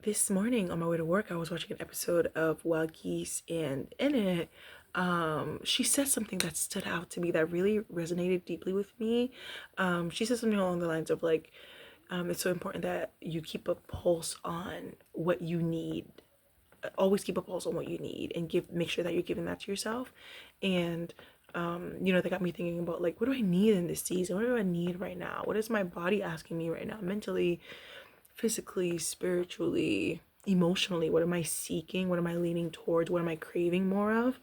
this morning on my way to work, I was watching an episode of Wild Geese, and in it, she said something that stood out to me that really resonated deeply with me. She said something along the lines of like, it's so important that you keep a pulse on what you need. Always keep a pulse on what you need, and make sure that you're giving that to yourself. And that got me thinking about like, what do I need in this season? What do I need right now? What is my body asking me right now, mentally, physically, spiritually, emotionally? What am I seeking? What am I leaning towards? What am I craving more of?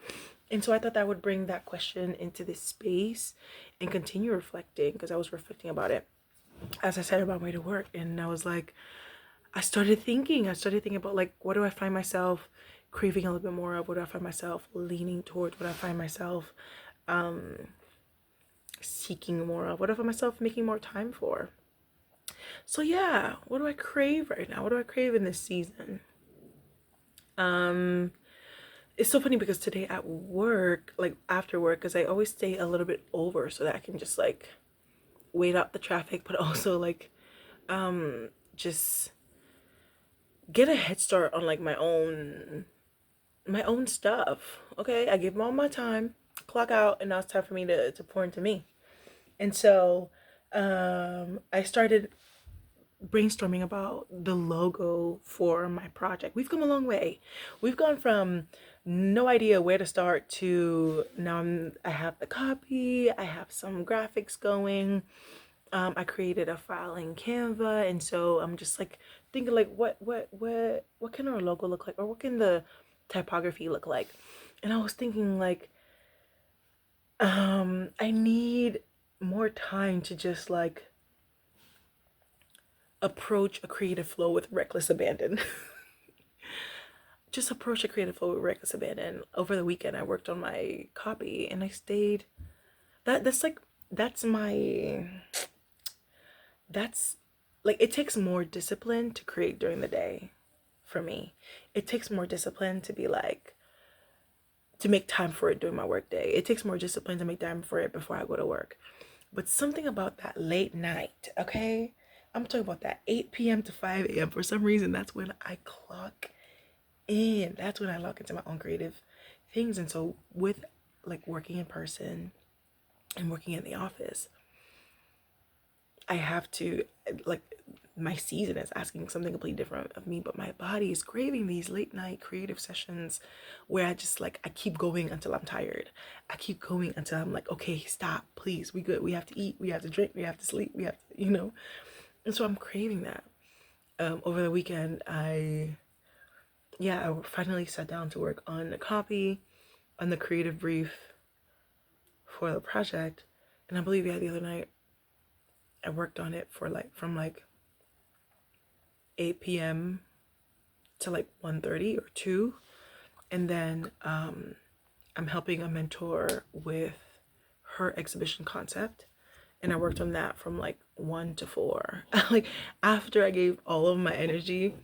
And so I thought that would bring that question into this space and continue reflecting, because I was reflecting about it as I said on my way to work. And I was like, I started thinking about like, what do I find myself craving a little bit more of? What do I find myself leaning towards? What do I find myself seeking more of? What do I find myself making more time for? So yeah, what do I crave right now? What do I crave in this season? Um, it's so funny because today at work, like after work, because I always stay a little bit over so that I can just like wait out the traffic, but also like just get a head start on like my own stuff. Okay, I give them all my time, clock out, and now it's time for me to pour into me. And so I started brainstorming about the logo for my project. We've come a long way. We've gone from no idea where to start to now I have the copy, I have some graphics going. I created a file in Canva, and so I'm just like thinking like what can our logo look like, or what can the typography look like? And I was thinking like I need more time to just like approach a creative flow with reckless abandon. Just approach a creative flow with reckless abandon. Over the weekend, I worked on my copy, and I stayed. That's like that's my that's like, it takes more discipline to create during the day for me. It takes more discipline to be like to make time for it during my work day. It takes more discipline to make time for it before I go to work. But something about that late night, okay? I'm talking about that 8 p.m. to 5 a.m. For some reason, that's when I clock in. That's when I log into my own creative things. And so, with like working in person and working in the office, I have to like, my season is asking something completely different of me, but my body is craving these late night creative sessions where I just like, I keep going until I'm tired. I keep going until I'm like, okay, stop, please, we good. We have to eat, we have to drink, we have to sleep, we have to. And so I'm craving that. Over the weekend, I finally sat down to work on the copy, on the creative brief for the project. And I believe, the other night I worked on it for like from like 8 p.m. to like 1:30 or 2. And then I'm helping a mentor with her exhibition concept, and I worked on that from like 1 to 4. Like, after I gave all of my energy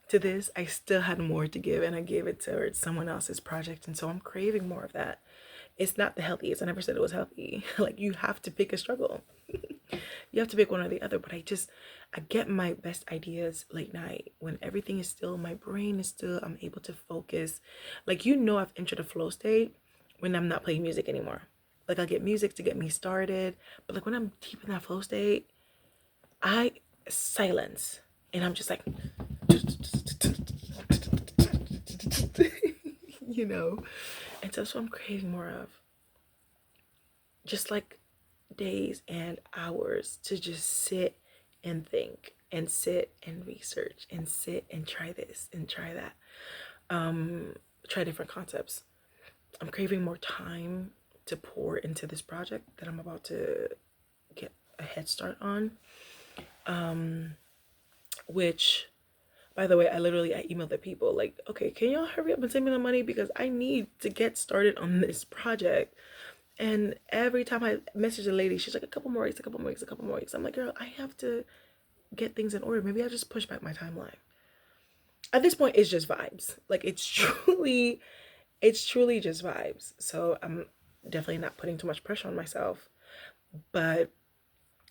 to this, I still had more to give, and I gave it towards someone else's project. And so I'm craving more of that. It's not the healthiest. I never said it was healthy. Like, you have to pick a struggle. You have to pick one or the other. But I get my best ideas late night when everything is still, my brain is still, I'm able to focus. Like, I've entered a flow state when I'm not playing music anymore. Like, I get music to get me started, but like when I'm deep in that flow state, I silence, and I'm just like, you know. And so that's what I'm craving more of. Just like days and hours to just sit and think and sit and research and sit and try this and try that. Try different concepts. I'm craving more time to pour into this project that I'm about to get a head start on. Which, by the way, I emailed the people like, okay, can y'all hurry up and send me the money, because I need to get started on this project. And every time I message the lady, she's like, a couple more weeks, a couple more weeks, a couple more weeks. I'm like, girl, I have to get things in order. Maybe I'll just push back my timeline. At this point, it's just vibes. Like, it's truly just vibes. So I'm definitely not putting too much pressure on myself. But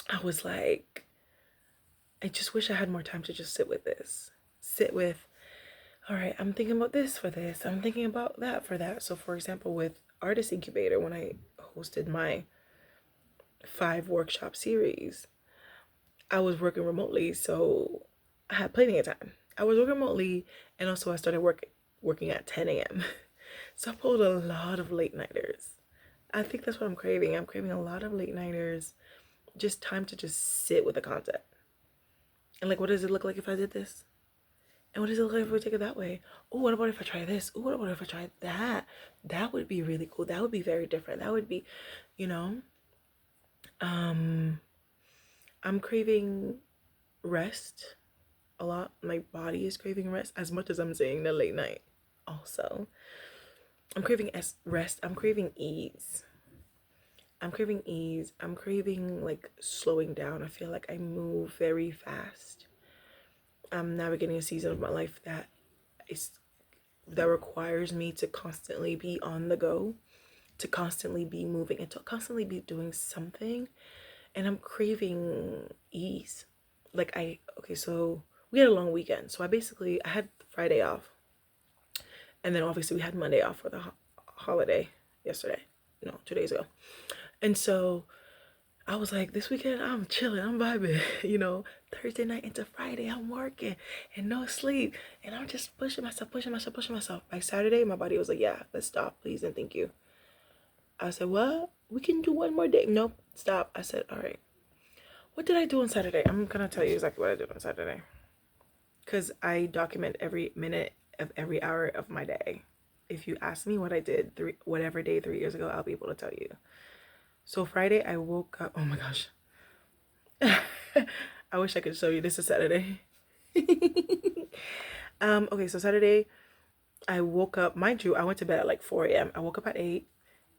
I was like, I just wish I had more time to just sit with this. Sit with all right, I'm thinking about this for this, I'm thinking about that for that. So for example, with Artist Incubator, when I hosted my 5 workshop series, I was working remotely, so I had plenty of time. I was working remotely, and also I started working at 10 a.m. So I pulled a lot of late nighters. I think that's what I'm craving. I'm craving a lot of late nighters, just time to just sit with the content. And like, what does it look like if I did this? And what does it look like if we take it that way? Oh, what about if I try this? Oh, what about if I try that? That would be really cool. That would be very different. That would be, you know, um, I'm craving rest a lot. My body is craving rest as much as I'm saying the late night. Also, I'm craving rest. I'm craving ease. I'm craving ease. I'm craving like slowing down. I feel like I move very fast. I'm navigating a season of my life that requires me to constantly be on the go, to constantly be moving, and to constantly be doing something. And I'm craving ease. Okay, so we had a long weekend. So I had Friday off. And then obviously we had Monday off for the holiday yesterday. No, 2 days ago. And so I was like, this weekend I'm chilling, I'm vibing, Thursday night into Friday, I'm working and no sleep. And I'm just pushing myself, pushing myself, pushing myself. By Saturday, my body was like, yeah, let's stop, please, and thank you. I said, what? We can do one more day. Nope, stop. I said, all right. What did I do on Saturday? I'm gonna tell you exactly what I did on Saturday. Because I document every minute of every hour of my day. If you ask me what I did whatever day 3 years ago, I'll be able to tell you. So Friday, I woke up. Oh my gosh. I wish I could show you. This is Saturday. Okay, so Saturday, I woke up. Mind you, I went to bed at like 4 a.m. I woke up at 8.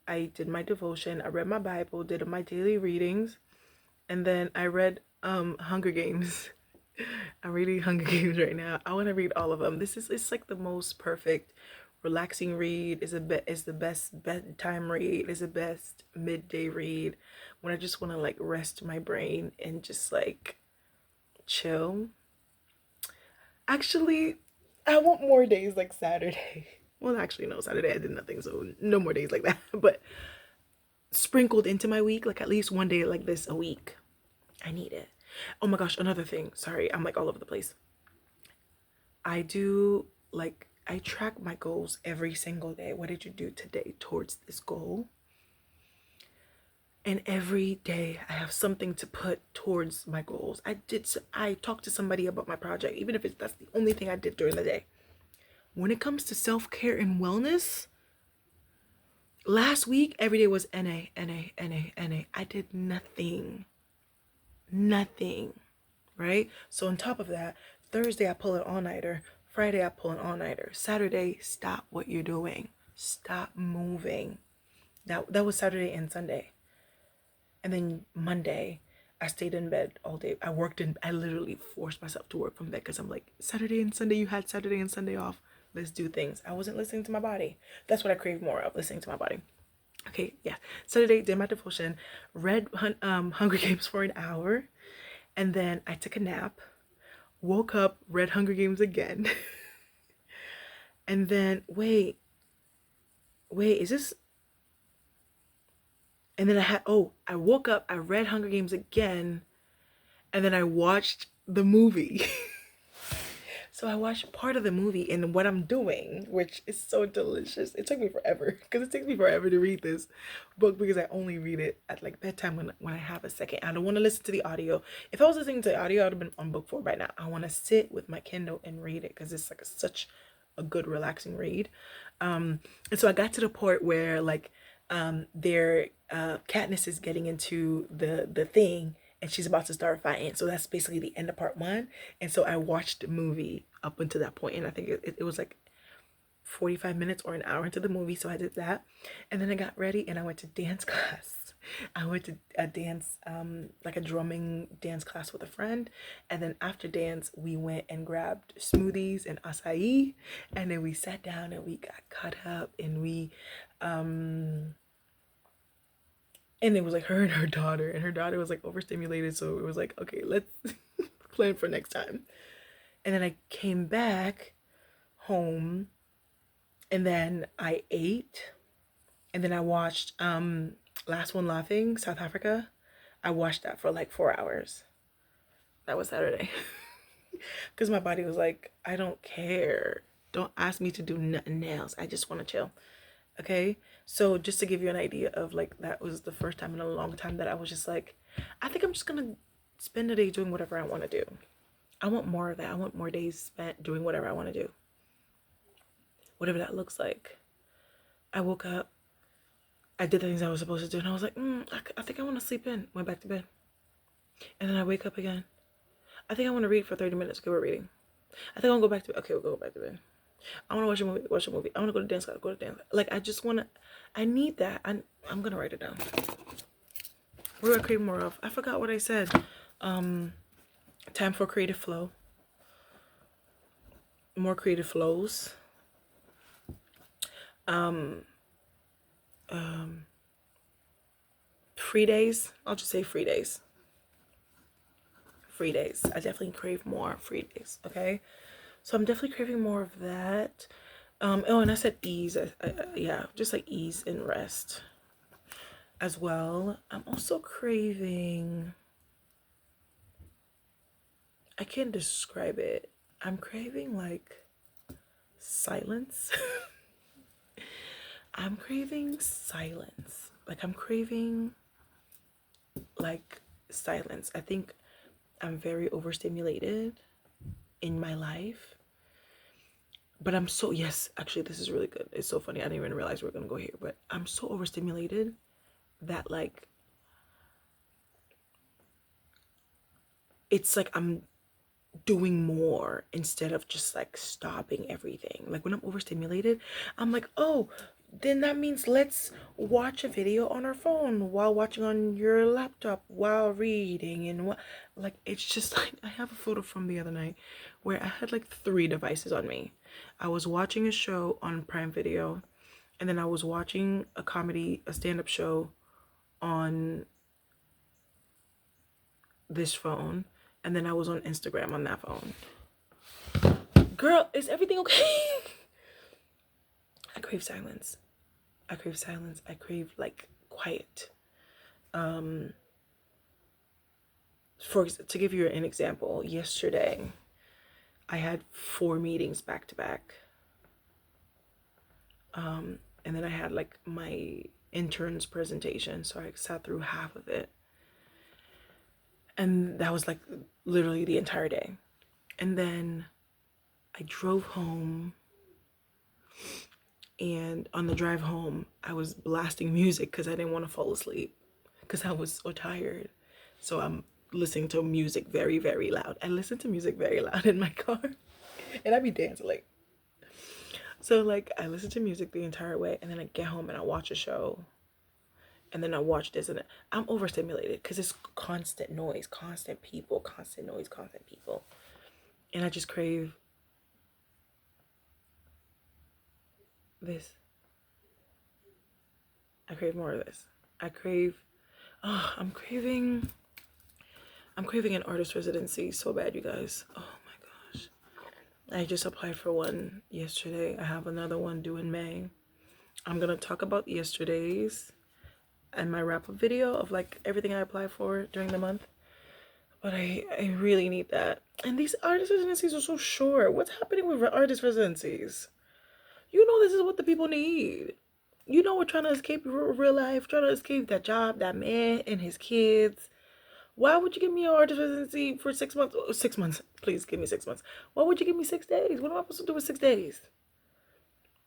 I did my devotion. I read my Bible, did my daily readings, and then I read Hunger Games. I'm reading Hunger Games right now. I want to read all of them. It's like the most perfect relaxing read. Is the best bedtime read. Is the best midday read when I just want to like rest my brain and just like chill. Actually, I want more days like Saturday. Well, actually, no, Saturday I did nothing, so no more days like that. But sprinkled into my week, like at least one day like this a week. I need it. Oh my gosh, another thing. Sorry, I'm like all over the place. I track my goals every single day. What did you do today towards this goal? And every day I have something to put towards my goals. I talked to somebody about my project, even if that's the only thing I did during the day. When it comes to self-care and wellness, last week every day was NA, NA, NA, NA. I did nothing. Right? So on top of that, Thursday I pull an all-nighter. Friday I pull an all-nighter. Saturday, stop what you're doing. Stop moving. That was Saturday and Sunday. And then Monday, I stayed in bed all day. I literally forced myself to work from bed because I'm like, Saturday and Sunday, you had Saturday and Sunday off. Let's do things. I wasn't listening to my body. That's what I crave more of, listening to my body. Okay, yeah. Saturday, did my devotion, read Hunger Games for an hour, and then I took a nap, woke up, read Hunger Games again. And then, wait, is this? And then I woke up, I read Hunger Games again, and then I watched the movie. So I watched part of the movie and what I'm doing, which is so delicious. It took me forever because it takes me forever to read this book because I only read it at like bedtime when I have a second. I don't want to listen to the audio. If I was listening to the audio, I would have been on book 4 by now. I want to sit with my Kindle and read it because it's like such a good relaxing read. And so I got to the part where like their Katniss is getting into the thing and she's about to start fighting. So that's basically the end of part 1. And so I watched the movie up until that point, and I think it was like 45 minutes or an hour into the movie. So I did that, and then I got ready and I went to dance class. I went to a dance, like a drumming dance class with a friend, and then after dance we went and grabbed smoothies and acai, and then we sat down and we got caught up, and and it was like her and her daughter was like overstimulated, so it was like, okay, let's plan for next time. And then I came back. home, and then I ate, and then I watched Last One Laughing, South Africa. I watched that for like 4 hours. That was Saturday. Because my body was like, I don't care. Don't ask me to do nothing else. I just want to chill. Okay. So just to give you an idea of like, that was the first time in a long time that I was just like, I think I'm just going to spend the day doing whatever I want to do. I want more of that. I want more days spent doing whatever I want to do. Whatever that looks like. I woke up. I did the things I was supposed to do. And I was like, I think I want to sleep in. Went back to bed. And then I wake up again. I think I want to read for 30 minutes. Okay, we're reading. I think I'll go back to bed. Okay, we'll go back to bed. I want to watch a movie. I want to go to dance class, go to dance. Like, I just want to, I need that. I'm going to write it down. What do I crave more of? I forgot what I said. Time for creative flow. More creative flows. Free days. I'll just say free days. Free days. I definitely crave more free days. Okay. So I'm definitely craving more of that. Oh, and I said ease. Yeah, just like ease and rest as well. I'm also craving, I can't describe it. I'm craving like silence. I'm craving silence. Like, I'm craving like silence. I think I'm very overstimulated in my life. But I'm so, yes, actually, this is really good. It's so funny. I didn't even realize we were going to go here. But I'm so overstimulated that, like, it's like I'm doing more instead of just, like, stopping everything. Like, when I'm overstimulated, I'm like, oh, then that means let's watch a video on our phone while watching on your laptop while reading. And like, it's just like, I have a photo from the other night where I had like 3 devices on me. I was watching a show on Prime Video, and then I was watching a stand-up show on this phone, and then I was on Instagram on that phone. Girl, is everything okay? I crave silence. I crave silence. I crave like quiet. To give you an example, yesterday I had 4 meetings back to back. And then I had like my intern's presentation, so I sat through half of it. And that was like literally the entire day. And then I drove home, and on the drive home, I was blasting music because I didn't want to fall asleep because I was so tired. So I'm listening to music very, very loud. I listen to music very loud in my car, and I be dancing like. So like, I listen to music the entire way, and then I get home and I watch a show, and then I watch this, and I'm overstimulated because it's constant noise, constant people, constant noise, constant people, and I just crave this. I crave more of this. I'm craving an artist residency so bad, you guys. Oh my gosh. I just applied for one yesterday. I have another one due in May. I'm gonna talk about yesterday's and my wrap-up video of like everything I applied for during the month. But I really need that. And these artist residencies are so short. What's happening with artist residencies? You know, this is what the people need. You know, we're trying to escape real life, trying to escape that job, that man and his kids. Why would you give me an artist residency for 6 months? 6 months. Please give me 6 months. Why would you give me 6 days? What am I supposed to do with 6 days?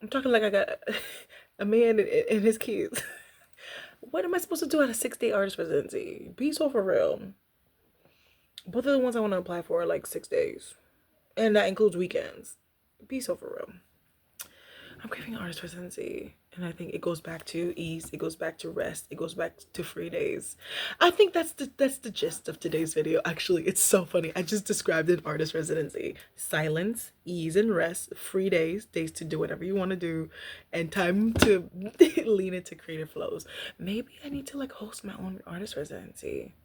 I'm talking like I got a man and his kids. What am I supposed to do at a 6-day artist residency? Be so for real. Both of the ones I want to apply for are like 6 days. And that includes weekends. Be so for real. I'm craving artist residency. And I think it goes back to ease. It goes back to rest. It goes back to free days. I think that's the gist of today's video. Actually, it's so funny. I just described an artist residency. Silence, ease and rest, free days, days to do whatever you want to do, and time to lean into creative flows. Maybe I need to like host my own artist residency.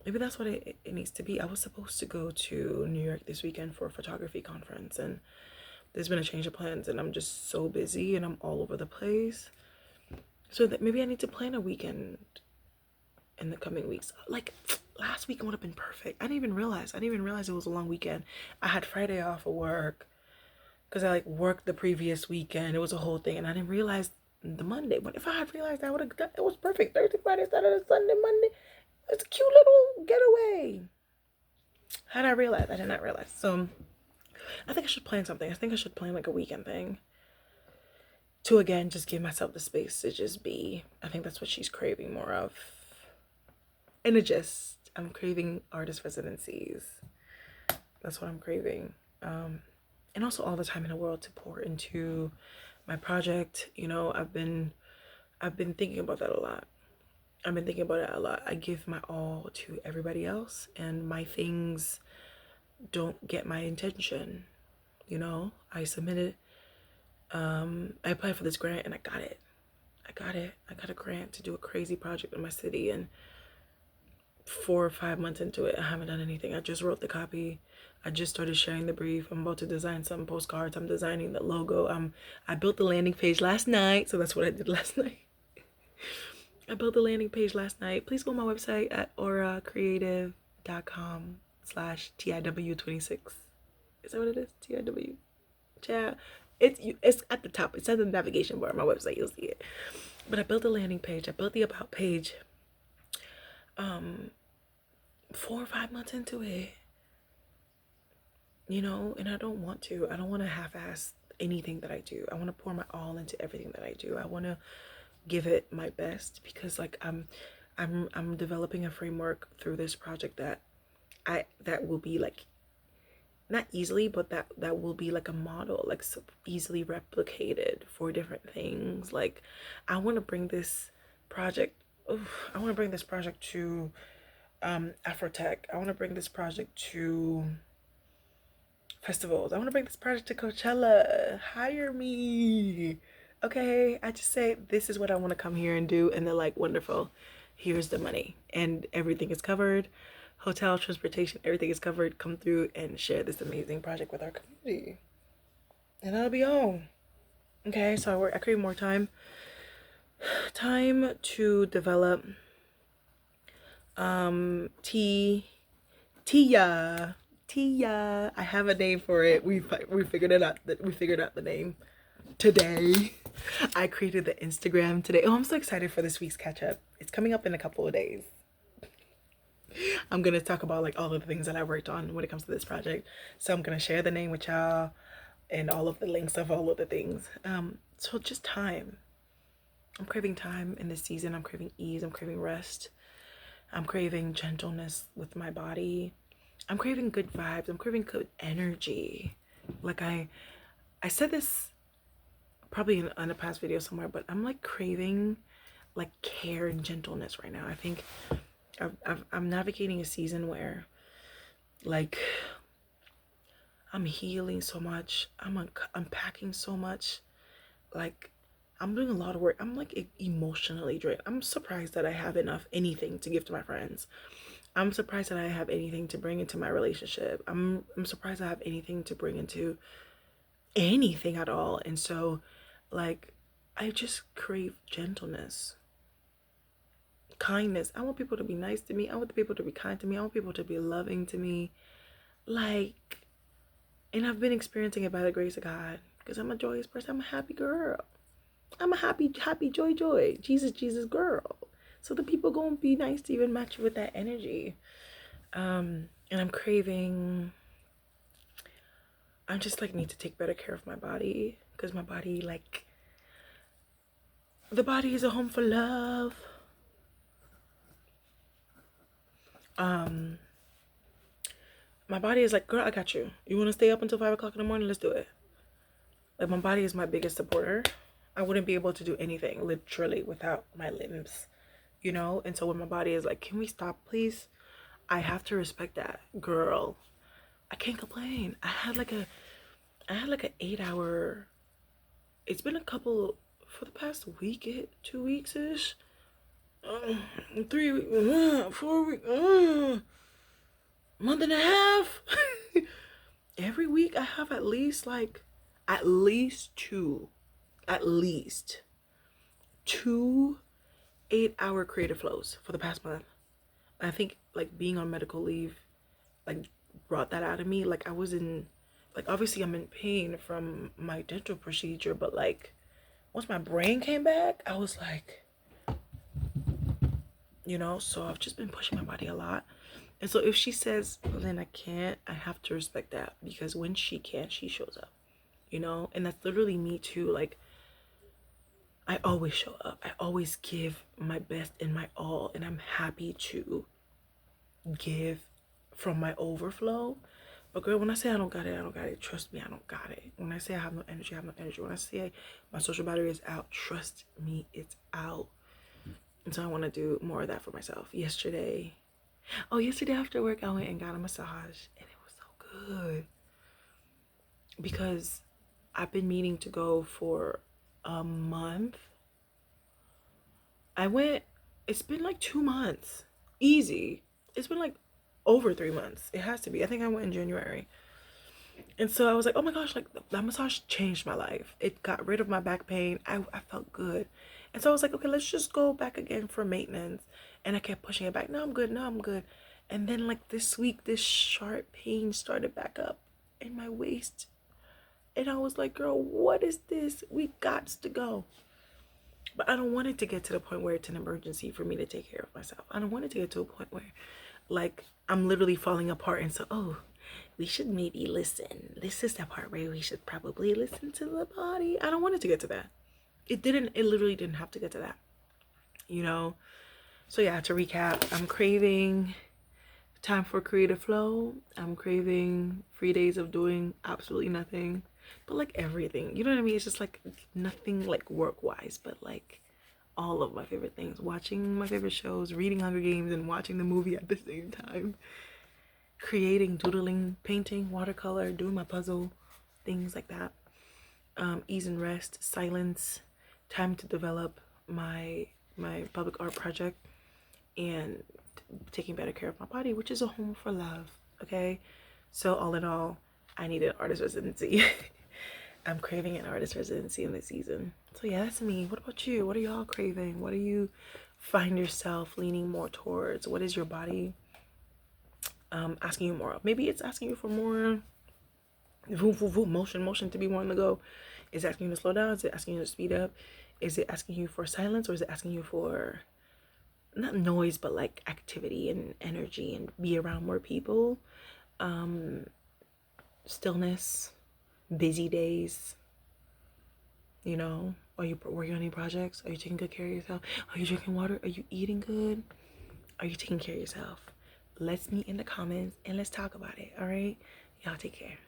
Maybe that's what it needs to be. I was supposed to go to New York this weekend for a photography conference, and there's been a change of plans, and I'm just so busy and I'm all over the place. So that maybe I need to plan a weekend in the coming weeks. Like last week would have been perfect. I didn't even realize it was a long weekend. I had Friday off of work because I like worked the previous weekend. It was a whole thing, and I didn't realize the Monday. But if I had realized, I would have done it. Was perfect. Thursday, Friday, Saturday, Sunday, Monday. It's a cute little getaway. How did I realize? I did not realize. So I think I should plan something. I think I should plan like a weekend thing to again just give myself the space to just be. I think that's what she's craving more of. And I'm craving artist residencies. That's what I'm craving. And also all the time in the world to pour into my project. You know, I've been thinking about that a lot. I've been thinking about it a lot. I give my all to everybody else, and my things don't get my attention. You know, I submitted, I applied for this grant and I got it. I got a grant to do a crazy project in my city, and 4 or 5 months into it, I haven't done anything. I just wrote the copy. I just started sharing the brief. I'm about to design some postcards. I'm designing the logo. I built the landing page last night, so that's what I did last night. I built the landing page last night. Please go on my website at auracreative.com/TIW26. Is that what it is? TIW. Yeah. It's at the top. It's at the navigation bar on my website. You'll see it. But I built the landing page. I built the about page. 4 or 5 months into it. You know, and I don't want to half-ass anything that I do. I want to pour my all into everything that I do. I want to give it my best, because like I'm developing a framework through this project that will be like, not easily, but that will be like a model, like so easily replicated for different things. Like I want to bring this project to Afrotech. I want to bring this project to festivals. I want to bring this project to Coachella. Hire me. Okay, I just say this is what I want to come here and do, and they're like, wonderful, here's the money, and everything is covered. Hotel, transportation, everything is covered. Come through and share this amazing project with our community, and that'll be all. Okay, so I create more time to develop Tia. I have a name for it. We figured it out. We figured out the name today. I created the Instagram today. Oh, I'm so excited for this week's catch up. It's coming up in a couple of days. I'm gonna talk about like all of the things that I worked on when it comes to this project. So I'm gonna share the name with y'all and all of the links of all of the things. So just time. I'm craving time in this season. I'm craving ease. I'm craving rest. I'm craving gentleness with my body. I'm craving good vibes. I'm craving good energy. Like I said this probably in a past video somewhere, but I'm like craving like care and gentleness right now. I think I'm navigating a season where like I'm healing so much. I'm unpacking so much. Like I'm doing a lot of work. I'm like emotionally drained. I'm surprised that I have anything to give to my friends. I'm surprised that I have anything to bring into my relationship. I'm surprised I have anything to bring into anything at all. And so like I just crave gentleness, kindness. I want people to be nice to me. I want people to be kind to me. I want people to be loving to me. Like, and I've been experiencing it by the grace of God, because I'm a joyous person. I'm a happy girl. I'm a happy, joy, Jesus girl. So the people gonna be nice to even match with that energy. And I'm craving, I just like need to take better care of my body, because my body, like, the body is a home for love. My body is like, girl, I got you. You want to stay up until 5 o'clock in the morning? Let's do it. Like, my body is my biggest supporter. I wouldn't be able to do anything literally without my limbs, you know? And so when my body is like, can we stop, please? I have to respect that. Girl, I can't complain. I had like an 8-hour, it's been a couple, for the past week, 2 weeks-ish, 3 weeks, 4 weeks, month and a half. Every week I have at least like at least at least two 8-hour creative flows for the past month. I think like being on medical leave like brought that out of me. Like I was in, like obviously I'm in pain from my dental procedure, but like once my brain came back, I was like, so I've just been pushing my body a lot. And so if she says, well, then I can't, I have to respect that, because when she can, she shows up, and that's literally me too. Like I always show up, I always give my best and my all, and I'm happy to give from my overflow. But girl, when I say I don't got it, I don't got it. Trust me, I don't got it. When I say I have no energy, I have no energy. When I say my social battery is out, trust me, it's out. And so I want to do more of that for myself. Yesterday after work, I went and got a massage, and it was so good, because I've been meaning to go for a month. It's been like 2 months. Easy. It's been like over 3 months. It has to be. I think I went in January. And so I was like, oh my gosh, like that massage changed my life. It got rid of my back pain. I felt good. And so I was like, okay, let's just go back again for maintenance. And I kept pushing it back. No, I'm good. No, I'm good. And then like this week, this sharp pain started back up in my waist. And I was like, girl, what is this? We got to go. But I don't want it to get to the point where it's an emergency for me to take care of myself. I don't want it to get to a point where like I'm literally falling apart, and so, oh, we should maybe listen. This is the part where we should probably listen to the body. I don't want it to get to that. It literally didn't have to get to that. So yeah, to recap, I'm craving time for creative flow. I'm craving 3 days of doing absolutely nothing, but like everything. You know what I mean? It's just like nothing like work wise, but like all of my favorite things. Watching my favorite shows, reading Hunger Games, and watching the movie at the same time. Creating, doodling, painting, watercolor, doing my puzzle, things like that. Ease and rest, silence, time to develop my public art project, and taking better care of my body, which is a home for love. Okay, so all in all, I need an artist residency. I'm craving an artist residency in this season. So yeah, that's me. What about you? What are y'all craving? What do you find yourself leaning more towards? What is your body asking you more of? Maybe it's asking you for more motion to be more on the go. Is it asking you to slow down? Is it asking you to speed up? Is it asking you for silence, or is it asking you for not noise, but like activity and energy and be around more people? Stillness, busy days. Are you working on any projects? Are you taking good care of yourself? Are you drinking water? Are you eating good? Are you taking care of yourself? Let's meet in the comments and let's talk about it. All right, y'all take care.